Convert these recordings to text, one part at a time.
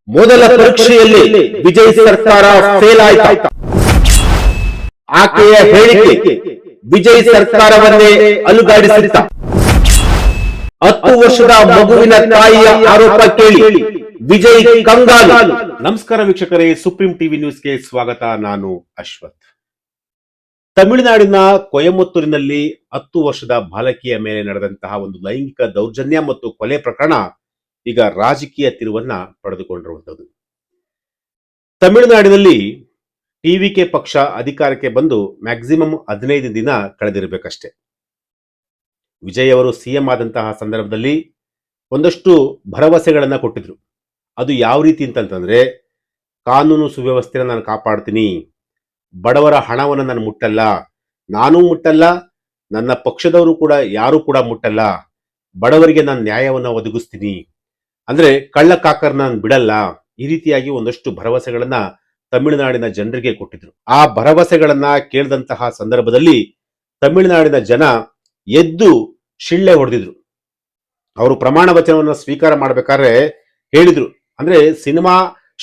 ಮೊದಲ ಪರೀಕ್ಷೆಯಲ್ಲಿ ವಿಜಯ್ ಸರ್ಕಾರ ಫೇಲ್ ಆಯ್ತಾ? ಆಕೆಯ ಹೇಳಿಕೆ ವಿಜಯ್ ಸರ್ಕಾರವನ್ನೇ ಅಲುಗಾಡಿಸಿತ್ತ. 10 ವರ್ಷದ ಮಗುವಿನ ತಾಯಿಯ ಆರೋಪ ಕೇಳಿ ವಿಜಯ್ ಕಂಗಾಲು. ನಮಸ್ಕಾರ ವೀಕ್ಷಕರೇ, ಸುಪ್ರೀಂ ಟಿವಿ ನ್ಯೂಸ್ಗೆ ಸ್ವಾಗತ. ನಾನು ಅಶ್ವಥ್. ತಮಿಳುನಾಡಿನ ಕೊಯಮತ್ತೂರಿನಲ್ಲಿ 10 ವರ್ಷದ ಬಾಲಕಿಯ ಮೇಲೆ ನಡೆದಂತಹ ಒಂದು ಲೈಂಗಿಕ ದೌರ್ಜನ್ಯ ಮತ್ತು ಕೊಲೆ ಪ್ರಕರಣ ಈಗ ರಾಜಕೀಯ ತಿರುವನ್ನ ಪಡೆದುಕೊಂಡಿರುವಂಥದ್ದು. ತಮಿಳುನಾಡಿನಲ್ಲಿ ಟಿವಿಕೆ ಪಕ್ಷ ಅಧಿಕಾರಕ್ಕೆ ಬಂದು ಮ್ಯಾಕ್ಸಿಮಮ್ 15 ದಿನ ಕಳೆದಿರಬೇಕಷ್ಟೇ. ವಿಜಯ್ ಅವರು ಸಿಎಂ ಆದಂತಹ ಸಂದರ್ಭದಲ್ಲಿ ಒಂದಷ್ಟು ಭರವಸೆಗಳನ್ನ ಕೊಟ್ಟಿದ್ರು. ಅದು ಯಾವ ರೀತಿ ಅಂತಂತಂದ್ರೆ, ಕಾನೂನು ಸುವ್ಯವಸ್ಥೆನ ನಾನು ಕಾಪಾಡ್ತೀನಿ, ಬಡವರ ಹಣವನ್ನು ನಾನು ಮುಟ್ಟಲ್ಲ, ನಾನೂ ಮುಟ್ಟಲ್ಲ, ನನ್ನ ಪಕ್ಷದವರು ಕೂಡ ಯಾರು ಕೂಡ ಮುಟ್ಟಲ್ಲ, ಬಡವರಿಗೆ ನಾನು ನ್ಯಾಯವನ್ನು ಒದಗಿಸ್ತೀನಿ, ಅಂದ್ರೆ ಕಳ್ಳ ಕಾಕರ್ನ ನಾನು ಬಿಡಲ್ಲ. ಈ ರೀತಿಯಾಗಿ ಒಂದಷ್ಟು ಭರವಸೆಗಳನ್ನ ತಮಿಳುನಾಡಿನ ಜನರಿಗೆ ಕೊಟ್ಟಿದ್ರು. ಆ ಭರವಸೆಗಳನ್ನ ಕೇಳಿದಂತಹ ಸಂದರ್ಭದಲ್ಲಿ ತಮಿಳುನಾಡಿನ ಜನ ಎದ್ದು ಶಿಳ್ಳೆ ಹೊಡೆದಿದ್ರು. ಅವರು ಪ್ರಮಾಣ ವಚನವನ್ನ ಸ್ವೀಕಾರ ಮಾಡಬೇಕಾದ್ರೆ ಹೇಳಿದ್ರು, ಅಂದ್ರೆ ಸಿನಿಮಾ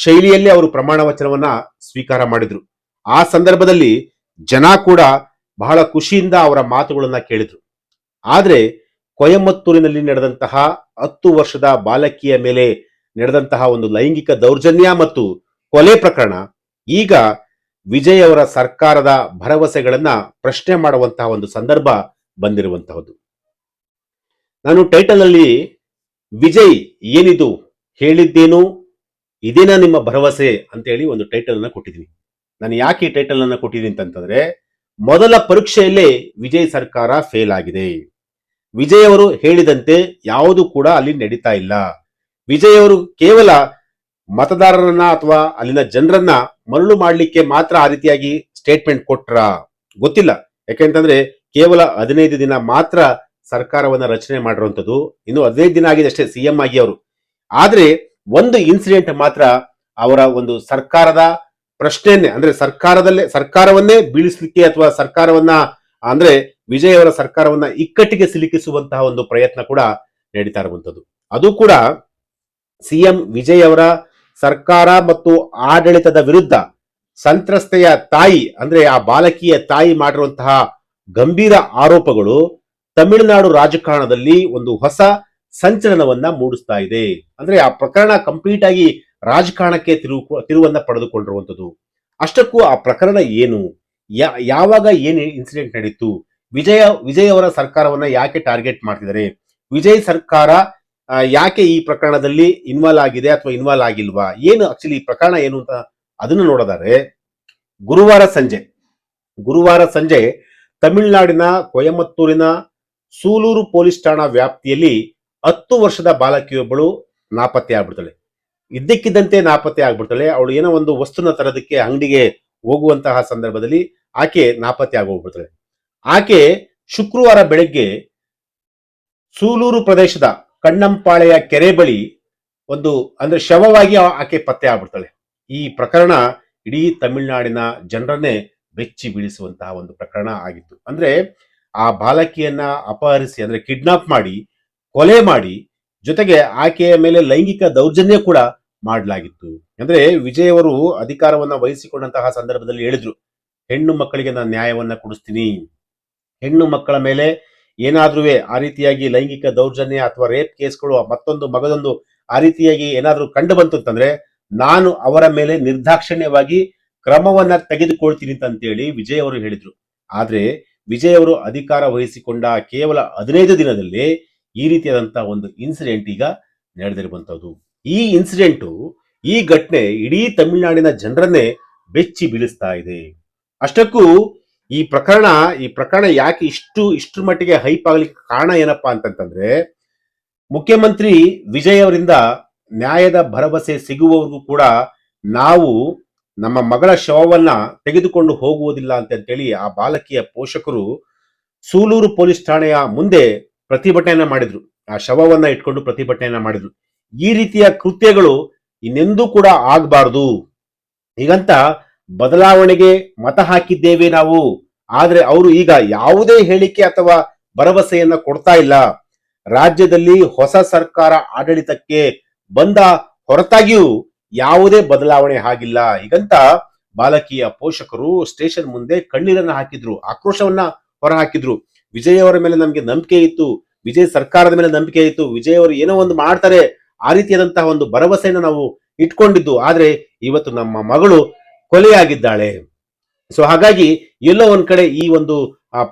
ಶೈಲಿಯಲ್ಲಿ ಅವರು ಪ್ರಮಾಣ ವಚನವನ್ನ ಸ್ವೀಕಾರ ಮಾಡಿದ್ರು. ಆ ಸಂದರ್ಭದಲ್ಲಿ ಜನ ಕೂಡ ಬಹಳ ಖುಷಿಯಿಂದ ಅವರ ಮಾತುಗಳನ್ನ ಕೇಳಿದ್ರು. ಆದ್ರೆ ಕೊಯಮತ್ತೂರಿನಲ್ಲಿ ನಡೆದಂತಹ 10 ವರ್ಷದ ಬಾಲಕಿಯ ಮೇಲೆ ನಡೆದಂತಹ ಒಂದು ಲೈಂಗಿಕ ದೌರ್ಜನ್ಯ ಮತ್ತು ಕೊಲೆ ಪ್ರಕರಣ ಈಗ ವಿಜಯ್ ಅವರ ಸರ್ಕಾರದ ಭರವಸೆಗಳನ್ನ ಪ್ರಶ್ನೆ ಮಾಡುವಂತಹ ಒಂದು ಸಂದರ್ಭ ಬಂದಿರುವಂತಹದ್ದು. ನಾನು ಟೈಟಲ್ ಅಲ್ಲಿ ವಿಜಯ್ ಏನಿದು, ಹೇಳಿದ್ದೇನು, ಇದೇನಾ ನಿಮ್ಮ ಭರವಸೆ ಅಂತ ಹೇಳಿ ಒಂದು ಟೈಟಲ್ ಅನ್ನ ಕೊಟ್ಟಿದ್ದೀನಿ. ನಾನು ಯಾಕೆ ಈ ಟೈಟಲ್ ಅನ್ನ ಕೊಟ್ಟಿದ್ದೀನಿ ಅಂತಂದ್ರೆ, ಮೊದಲ ಪರೀಕ್ಷೆಯಲ್ಲೇ ವಿಜಯ್ ಸರ್ಕಾರ ಫೇಲ್ ಆಗಿದೆ. ವಿಜಯ್ ಅವರು ಹೇಳಿದಂತೆ ಯಾವುದು ಕೂಡ ಅಲ್ಲಿ ನಡೀತಾ ಇಲ್ಲ. ವಿಜಯ್ ಅವರು ಕೇವಲ ಮತದಾರರನ್ನ ಅಥವಾ ಅಲ್ಲಿನ ಜನರನ್ನ ಮರಳು ಮಾಡಲಿಕ್ಕೆ ಮಾತ್ರ ಆ ರೀತಿಯಾಗಿ ಸ್ಟೇಟ್ಮೆಂಟ್ ಕೊಟ್ರ ಗೊತ್ತಿಲ್ಲ. ಯಾಕೆಂತಂದ್ರೆ ಕೇವಲ 15 ದಿನ ಮಾತ್ರ ಸರ್ಕಾರವನ್ನ ರಚನೆ ಮಾಡಿರುವಂತದ್ದು, ಇನ್ನು 15 ದಿನ ಆಗಿದೆ ಅಷ್ಟೇ ಸಿಎಂ ಆಗಿ ಅವರು. ಆದ್ರೆ ಒಂದು ಇನ್ಸಿಡೆಂಟ್ ಮಾತ್ರ ಅವರ ಒಂದು ಸರ್ಕಾರದ ಪ್ರಶ್ನೆಯನ್ನೇ, ಅಂದ್ರೆ ಸರ್ಕಾರವನ್ನೇ ಬೀಳಿಸ್ಲಿಕ್ಕೆ ಅಥವಾ ಸರ್ಕಾರವನ್ನ ಅಂದ್ರೆ ವಿಜಯ್ ಅವರ ಸರ್ಕಾರವನ್ನ ಇಕ್ಕಟ್ಟಿಗೆ ಸಿಲುಕಿಸುವಂತಹ ಒಂದು ಪ್ರಯತ್ನ ಕೂಡ ನಡೀತಾ ಇರುವಂತದ್ದು. ಅದು ಕೂಡ ಸಿಎಂ ವಿಜಯ್ ಅವರ ಸರ್ಕಾರ ಮತ್ತು ಆಡಳಿತದ ವಿರುದ್ಧ ಸಂತ್ರಸ್ತೆಯ ತಾಯಿ, ಅಂದ್ರೆ ಆ ಬಾಲಕಿಯ ತಾಯಿ ಮಾಡಿರುವಂತಹ ಗಂಭೀರ ಆರೋಪಗಳು ತಮಿಳುನಾಡು ರಾಜಕಾರಣದಲ್ಲಿ ಒಂದು ಹೊಸ ಸಂಚಲನವನ್ನ ಮೂಡಿಸ್ತಾ ಇದೆ. ಅಂದ್ರೆ ಆ ಪ್ರಕರಣ ಕಂಪ್ಲೀಟ್ ಆಗಿ ರಾಜಕಾರಣಕ್ಕೆ ತಿರುವನ್ನ ಪಡೆದುಕೊಂಡಿರುವಂತದ್ದು. ಅಷ್ಟಕ್ಕೂ ಆ ಪ್ರಕರಣ ಏನು, ಯಾವಾಗ ಏನು ಇನ್ಸಿಡೆಂಟ್ ನಡೀತು, ವಿಜಯ್ ಅವರ ಸರ್ಕಾರವನ್ನ ಯಾಕೆ ಟಾರ್ಗೆಟ್ ಮಾಡ್ತಿದ್ದಾರೆ, ವಿಜಯ್ ಸರ್ಕಾರ ಯಾಕೆ ಈ ಪ್ರಕರಣದಲ್ಲಿ ಇನ್ವಾಲ್ವ್ ಆಗಿದೆ ಅಥವಾ ಇನ್ವಾಲ್ವ್ ಆಗಿಲ್ವಾ, ಏನು ಆಕ್ಚುಲಿ ಈ ಪ್ರಕರಣ ಏನು ಅಂತ ಅದನ್ನು ನೋಡೋದಾದ್ರೆ, ಗುರುವಾರ ಸಂಜೆ ತಮಿಳುನಾಡಿನ ಕೊಯಮತ್ತೂರಿನ ಸೂಲೂರು ಪೊಲೀಸ್ ಠಾಣಾ ವ್ಯಾಪ್ತಿಯಲ್ಲಿ 10 ವರ್ಷದ ಬಾಲಕಿಯೊಬ್ಬಳು ನಾಪತ್ತೆ ಆಗ್ಬಿಡ್ತಾಳೆ. ಇದ್ದಕ್ಕಿದ್ದಂತೆ ನಾಪತ್ತೆ ಆಗ್ಬಿಡ್ತಾಳೆ. ಅವಳು ಏನೋ ಒಂದು ವಸ್ತುನ ತರೋದಕ್ಕೆ ಅಂಗಡಿಗೆ ಹೋಗುವಂತಹ ಸಂದರ್ಭದಲ್ಲಿ ಆಕೆ ನಾಪತ್ತೆ ಆಗೋಗ್ಬಿಡ್ತಾಳೆ. ಆಕೆ ಶುಕ್ರವಾರ ಬೆಳಗ್ಗೆ ಸೂಲೂರು ಪ್ರದೇಶದ ಕಣ್ಣಂಪಾಳೆಯ ಕೆರೆ ಬಳಿ ಒಂದು ಅಂದ್ರೆ ಶವವಾಗಿ ಆಕೆ ಪತ್ತೆ ಆಗ್ಬಿಡ್ತಾಳೆ. ಈ ಪ್ರಕರಣ ಇಡೀ ತಮಿಳುನಾಡಿನ ಜನರನ್ನೇ ಬೆಚ್ಚಿ ಬೀಳಿಸುವಂತಹ ಒಂದು ಪ್ರಕರಣ ಆಗಿತ್ತು. ಅಂದ್ರೆ ಆ ಬಾಲಕಿಯನ್ನ ಅಪಹರಿಸಿ, ಅಂದ್ರೆ ಕಿಡ್ನಾಪ್ ಮಾಡಿ ಕೊಲೆ ಮಾಡಿ, ಜೊತೆಗೆ ಆಕೆಯ ಮೇಲೆ ಲೈಂಗಿಕ ದೌರ್ಜನ್ಯ ಕೂಡ ಮಾಡಲಾಗಿತ್ತು. ಅಂದ್ರೆ ವಿಜಯ್ ಅವರು ಅಧಿಕಾರವನ್ನ ವಹಿಸಿಕೊಂಡಂತಹ ಸಂದರ್ಭದಲ್ಲಿ ಹೇಳಿದ್ರು, ಹೆಣ್ಣು ಮಕ್ಕಳಿಗೆ ನಾನು ನ್ಯಾಯವನ್ನ ಕೊಡಿಸ್ತೀನಿ, ಹೆಣ್ಣು ಮಕ್ಕಳ ಮೇಲೆ ಏನಾದ್ರೂ ಆ ರೀತಿಯಾಗಿ ಲೈಂಗಿಕ ದೌರ್ಜನ್ಯ ಅಥವಾ ರೇಪ್ ಕೇಸ್ಗಳು ಮತ್ತೊಂದು ಮಗದೊಂದು ಆ ರೀತಿಯಾಗಿ ಏನಾದ್ರೂ ಕಂಡು ಬಂತು ಅಂತಂದ್ರೆ ನಾನು ಅವರ ಮೇಲೆ ನಿರ್ದಾಕ್ಷಿಣ್ಯವಾಗಿ ಕ್ರಮವನ್ನ ತೆಗೆದುಕೊಳ್ತೀನಿ ಅಂತೇಳಿ ವಿಜಯ್ ಅವರು ಹೇಳಿದ್ರು. ಆದ್ರೆ ವಿಜಯ್ ಅವರು ಅಧಿಕಾರ ವಹಿಸಿಕೊಂಡ ಕೇವಲ 15 ದಿನದಲ್ಲಿ ಈ ರೀತಿಯಾದಂತಹ ಒಂದು ಇನ್ಸಿಡೆಂಟ್ ಈಗ ನಡೆದಿರುವಂತದ್ದು. ಈ ಇನ್ಸಿಡೆಂಟು, ಈ ಘಟನೆ ಇಡೀ ತಮಿಳುನಾಡಿನ ಜನರನ್ನೇ ಬೆಚ್ಚಿ ಬೀಳಿಸ್ತಾ ಇದೆ. ಅಷ್ಟಕ್ಕೂ ಈ ಪ್ರಕರಣ ಯಾಕೆ ಇಷ್ಟು ಮಟ್ಟಿಗೆ ಹೈಪ್ ಆಗ್ಲಿಕ್ಕೆ ಕಾರಣ ಏನಪ್ಪಾ ಅಂತಂತಂದ್ರೆ, ಮುಖ್ಯಮಂತ್ರಿ ವಿಜಯ್ ಅವರಿಂದ ನ್ಯಾಯದ ಭರವಸೆ ಸಿಗುವವರೆಗೂ ಕೂಡ ನಾವು ನಮ್ಮ ಮಗಳ ಶವವನ್ನ ತೆಗೆದುಕೊಂಡು ಹೋಗುವುದಿಲ್ಲ ಅಂತೇಳಿ ಆ ಬಾಲಕಿಯ ಪೋಷಕರು ಸೂಲೂರು ಪೊಲೀಸ್ ಠಾಣೆಯ ಮುಂದೆ ಪ್ರತಿಭಟನೆಯನ್ನ ಮಾಡಿದ್ರು. ಆ ಶವವನ್ನ ಇಟ್ಕೊಂಡು ಪ್ರತಿಭಟನೆಯನ್ನ ಮಾಡಿದ್ರು. ಈ ರೀತಿಯ ಕೃತ್ಯಗಳು ಇನ್ನೆಂದೂ ಕೂಡ ಆಗಬಾರದು, ಹೀಗಂತ ಬದಲಾವಣೆಗೆ ಮತ ಹಾಕಿದ್ದೇವೆ ನಾವು. ಆದ್ರೆ ಅವರು ಈಗ ಯಾವುದೇ ಹೇಳಿಕೆ ಅಥವಾ ಭರವಸೆಯನ್ನ ಕೊಡ್ತಾ ಇಲ್ಲ. ರಾಜ್ಯದಲ್ಲಿ ಹೊಸ ಸರ್ಕಾರ ಆಡಳಿತಕ್ಕೆ ಬಂದ ಹೊರತಾಗಿಯೂ ಯಾವುದೇ ಬದಲಾವಣೆ ಆಗಿಲ್ಲ. ಹೀಗಂತ ಬಾಲಕಿಯ ಪೋಷಕರು ಸ್ಟೇಷನ್ ಮುಂದೆ ಕಣ್ಣೀರನ್ನ ಹಾಕಿದ್ರು, ಆಕ್ರೋಶವನ್ನ ಹೊರಹಾಕಿದ್ರು. ವಿಜಯ್ ಅವರ ಮೇಲೆ ನಮ್ಗೆ ನಂಬಿಕೆ ಇತ್ತು, ವಿಜಯ್ ಸರ್ಕಾರದ ಮೇಲೆ ನಂಬಿಕೆ ಇತ್ತು, ವಿಜಯ್ ಅವರು ಏನೋ ಒಂದು ಮಾಡ್ತಾರೆ ಆ ರೀತಿಯಾದಂತಹ ಒಂದು ಭರವಸೆಯನ್ನು ನಾವು ಇಟ್ಕೊಂಡಿದ್ದು. ಆದ್ರೆ ಇವತ್ತು ನಮ್ಮ ಮಗಳು ಕೊಲೆಯಾಗಿದ್ದಾಳೆ. ಸೊ ಹಾಗಾಗಿ ಎಲ್ಲೋ ಒಂದ್ ಕಡೆ ಈ ಒಂದು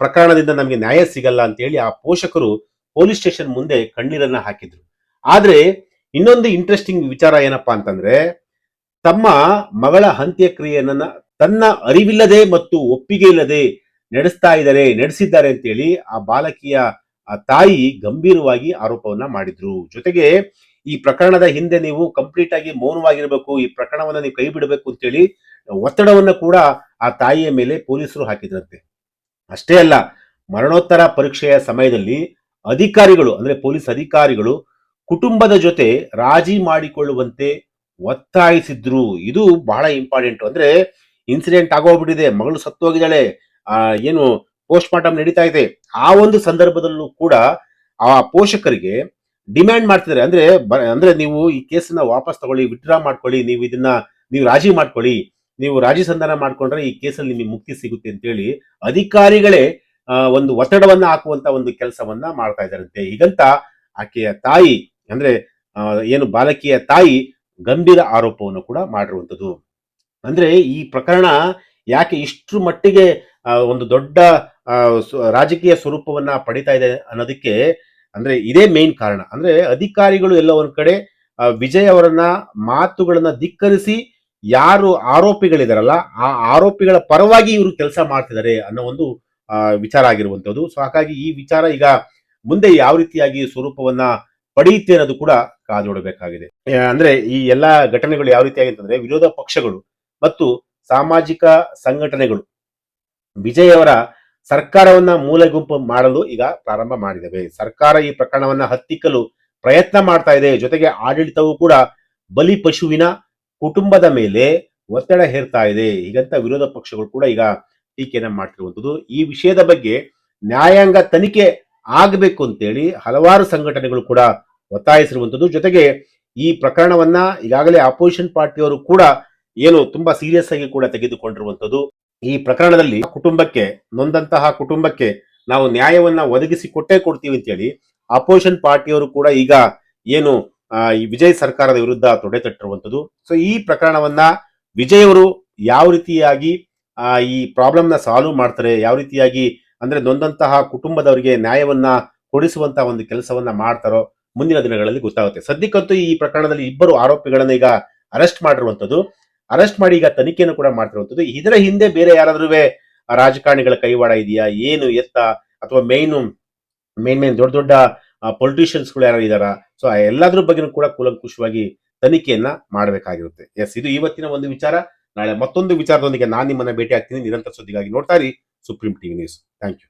ಪ್ರಕರಣದಿಂದ ನಮಗೆ ನ್ಯಾಯ ಸಿಗಲ್ಲ ಅಂತ ಹೇಳಿ ಆ ಪೋಷಕರು ಪೊಲೀಸ್ ಸ್ಟೇಷನ್ ಮುಂದೆ ಕಣ್ಣೀರನ್ನ ಹಾಕಿದ್ರು. ಆದ್ರೆ ಇನ್ನೊಂದು ಇಂಟ್ರೆಸ್ಟಿಂಗ್ ವಿಚಾರ ಏನಪ್ಪಾ ಅಂತಂದ್ರೆ, ತಮ್ಮ ಮಗಳ ಅಂತ್ಯಕ್ರಿಯೆಯನ್ನ ತನ್ನ ಅರಿವಿಲ್ಲದೆ ಮತ್ತು ಒಪ್ಪಿಗೆ ಇಲ್ಲದೆ ನಡೆಸಿದ್ದಾರೆ ಅಂತೇಳಿ ಆ ಬಾಲಕಿಯ ಆ ತಾಯಿ ಗಂಭೀರವಾಗಿ ಆರೋಪವನ್ನ ಮಾಡಿದ್ರು. ಜೊತೆಗೆ ಈ ಪ್ರಕರಣದ ಹಿಂದೆ ನೀವು ಕಂಪ್ಲೀಟ್ ಆಗಿ ಮೌನವಾಗಿರ್ಬೇಕು, ಈ ಪ್ರಕರಣವನ್ನ ನೀವು ಕೈ ಬಿಡಬೇಕು ಅಂತೇಳಿ ಒತ್ತಡವನ್ನ ಕೂಡ ಆ ತಾಯಿಯ ಮೇಲೆ ಪೊಲೀಸರು ಹಾಕಿದ್ರಂತೆ. ಅಷ್ಟೇ ಅಲ್ಲ, ಮರಣೋತ್ತರ ಪರೀಕ್ಷೆಯ ಸಮಯದಲ್ಲಿ ಅಧಿಕಾರಿಗಳು ಅಂದ್ರೆ ಪೊಲೀಸ್ ಅಧಿಕಾರಿಗಳು ಕುಟುಂಬದ ಜೊತೆ ರಾಜಿ ಮಾಡಿಕೊಳ್ಳುವಂತೆ ಒತ್ತಾಯಿಸಿದ್ರು. ಇದು ಬಹಳ ಇಂಪಾರ್ಟೆಂಟ್. ಅಂದ್ರೆ ಇನ್ಸಿಡೆಂಟ್ ಆಗೋಗ್ಬಿಟ್ಟಿದೆ, ಮಗಳು ಸತ್ತೋಗಿದ್ದಾಳೆ, ಏನು ಪೋಸ್ಟ್ ಮಾರ್ಟಮ್ ನಡೀತಾ ಇದೆ, ಆ ಒಂದು ಸಂದರ್ಭದಲ್ಲೂ ಕೂಡ ಆ ಪೋಷಕರಿಗೆ ಡಿಮ್ಯಾಂಡ್ ಮಾಡ್ತಿದ್ದಾರೆ. ಅಂದ್ರೆ ನೀವು ಈ ಕೇಸನ್ನ ವಾಪಸ್ ತಗೊಳ್ಳಿ, ವಿತ್ಡ್ರಾ ಮಾಡ್ಕೊಳ್ಳಿ, ನೀವು ರಾಜಿ ಮಾಡ್ಕೊಳ್ಳಿ, ನೀವು ರಾಜಿ ಸಂಧಾನ ಮಾಡ್ಕೊಂಡ್ರೆ ಈ ಕೇಸಲ್ಲಿ ನಿಮಗೆ ಮುಕ್ತಿ ಸಿಗುತ್ತೆ ಅಂತೇಳಿ ಅಧಿಕಾರಿಗಳೇ ಒಂದು ಒತ್ತಡವನ್ನ ಹಾಕುವಂತ ಒಂದು ಕೆಲಸವನ್ನ ಮಾಡ್ತಾ ಇದ್ದಾರಂತೆ. ಹೀಗಂತ ಆಕೆಯ ತಾಯಿ ಅಂದ್ರೆ ಏನು ಬಾಲಕಿಯ ತಾಯಿ ಗಂಭೀರ ಆರೋಪವನ್ನು ಕೂಡ ಮಾಡಿರುವಂತದ್ದು. ಅಂದ್ರೆ ಈ ಪ್ರಕರಣ ಯಾಕೆ ಇಷ್ಟ್ರ ಮಟ್ಟಿಗೆ ಒಂದು ದೊಡ್ಡ ರಾಜಕೀಯ ಸ್ವರೂಪವನ್ನ ಪಡಿತಾ ಇದೆ ಅನ್ನೋದಕ್ಕೆ ಅಂದ್ರೆ ಇದೇ ಮೇನ್ ಕಾರಣ. ಅಂದ್ರೆ ಅಧಿಕಾರಿಗಳು ಎಲ್ಲ ಒಂದ್ ಕಡೆ ವಿಜಯ್ ಅವರನ್ನ ಮಾತುಗಳನ್ನ ಧಿಕ್ಕರಿಸಿ ಯಾರು ಆರೋಪಿಗಳಿದಾರಲ್ಲ ಆ ಆರೋಪಿಗಳ ಪರವಾಗಿ ಇವರು ಕೆಲಸ ಮಾಡ್ತಿದ್ದಾರೆ ಅನ್ನೋ ಒಂದು ವಿಚಾರ ಆಗಿರುವಂತದ್ದು. ಸೊ ಹಾಗಾಗಿ ಈ ವಿಚಾರ ಈಗ ಮುಂದೆ ಯಾವ ರೀತಿಯಾಗಿ ಸ್ವರೂಪವನ್ನ ಪಡೆಯುತ್ತೆ ಅನ್ನೋದು ಕೂಡ ಕಾದೋಡಬೇಕಾಗಿದೆ. ಅಂದ್ರೆ ಈ ಎಲ್ಲಾ ಘಟನೆಗಳು ಯಾವ ರೀತಿಯಾಗಿ ಅಂತಂದ್ರೆ, ವಿರೋಧ ಪಕ್ಷಗಳು ಮತ್ತು ಸಾಮಾಜಿಕ ಸಂಘಟನೆಗಳು ವಿಜಯ್ ಅವರ ಸರ್ಕಾರವನ್ನ ಮೂಲೆಗುಂಪು ಮಾಡಲು ಈಗ ಪ್ರಾರಂಭ ಮಾಡಿದವೆ. ಸರ್ಕಾರ ಈ ಪ್ರಕರಣವನ್ನ ಹತ್ತಿಕ್ಕಲು ಪ್ರಯತ್ನ ಮಾಡ್ತಾ ಇದೆ. ಜೊತೆಗೆ ಆಡಳಿತವು ಕೂಡ ಬಲಿ ಪಶುವಿನ ಕುಟುಂಬದ ಮೇಲೆ ಒತ್ತಡ ಹೇರ್ತಾ ಇದೆ. ಹೀಗಂತ ವಿರೋಧ ಪಕ್ಷಗಳು ಕೂಡ ಈಗ ಟೀಕೆಯನ್ನ ಮಾಡ್ತಿರುವಂತದ್ದು. ಈ ವಿಷಯದ ಬಗ್ಗೆ ನ್ಯಾಯಾಂಗ ತನಿಖೆ ಆಗಬೇಕು ಅಂತೇಳಿ ಹಲವಾರು ಸಂಘಟನೆಗಳು ಕೂಡ ಒತ್ತಾಯಿಸಿರುವಂತದ್ದು. ಜೊತೆಗೆ ಈ ಪ್ರಕರಣವನ್ನ ಈಗಾಗಲೇ ಅಪೋಸಿಷನ್ ಪಾರ್ಟಿಯವರು ಕೂಡ ಏನು ತುಂಬಾ ಸೀರಿಯಸ್ ಆಗಿ ಕೂಡ ತೆಗೆದುಕೊಂಡಿರುವಂತದ್ದು. ಈ ಪ್ರಕರಣದಲ್ಲಿ ನೊಂದಂತಹ ಕುಟುಂಬಕ್ಕೆ ನಾವು ನ್ಯಾಯವನ್ನ ಒದಗಿಸಿ ಕೊಡ್ತೀವಿ ಅಂತೇಳಿ ಅಪೋಸಿಷನ್ ಪಾರ್ಟಿಯವರು ಕೂಡ ಈಗ ಏನು ಈ ವಿಜಯ್ ಸರ್ಕಾರದ ವಿರುದ್ಧ ತೊಡೆ ತಟ್ಟಿರುವಂತದ್ದು. ಸೊ ಈ ಪ್ರಕರಣವನ್ನ ವಿಜಯ್ ಅವರು ಯಾವ ರೀತಿಯಾಗಿ ಈ ಪ್ರಾಬ್ಲಮ್ ನ ಸಾಲ್ವ್ ಮಾಡ್ತಾರೆ, ಯಾವ ರೀತಿಯಾಗಿ ಅಂದ್ರೆ ನೊಂದಂತಹ ಕುಟುಂಬದವರಿಗೆ ನ್ಯಾಯವನ್ನ ಕೊಡಿಸುವಂತಹ ಒಂದು ಕೆಲಸವನ್ನ ಮಾಡ್ತಾರೋ ಮುಂದಿನ ದಿನಗಳಲ್ಲಿ ಗೊತ್ತಾಗುತ್ತೆ. ಸದ್ಯಕ್ಕಂತೂ ಈ ಪ್ರಕರಣದಲ್ಲಿ ಇಬ್ಬರು ಆರೋಪಿಗಳನ್ನ ಈಗ ಅರೆಸ್ಟ್ ಮಾಡಿರುವಂತದ್ದು. ಅರೆಸ್ಟ್ ಮಾಡಿ ಈಗ ತನಿಖೆಯನ್ನು ಕೂಡ ಮಾಡ್ತಿರುವಂತದ್ದು. ಇದರ ಹಿಂದೆ ಬೇರೆ ಯಾರಾದ್ರೂ ರಾಜಕಾರಣಿಗಳ ಕೈವಾಡ ಇದೆಯಾ, ಏನು ಎತ್ತ, ಅಥವಾ ಮೇನ್ ದೊಡ್ಡ ಪೊಲಿಟಿಷಿಯನ್ಸ್ಗಳು ಯಾರು ಇದಾರ, ಸೊ ಎಲ್ಲದ್ರ ಬಗ್ಗೆ ಕೂಡ ಕೂಲಂಕುಷವಾಗಿ ತನಿಖೆಯನ್ನ ಮಾಡಬೇಕಾಗಿರುತ್ತೆ. ಎಸ್, ಇದು ಇವತ್ತಿನ ಒಂದು ವಿಚಾರ. ನಾಳೆ ಮತ್ತೊಂದು ವಿಚಾರದೊಂದಿಗೆ ನಾನು ನಿಮ್ಮನ್ನ ಭೇಟಿ ಆಗ್ತೀನಿ. ನಿರಂತರ ಸುದ್ದಿಗಾಗಿ ನೋಡ್ತಾ ಇರಿ supreme TV news. Thank you.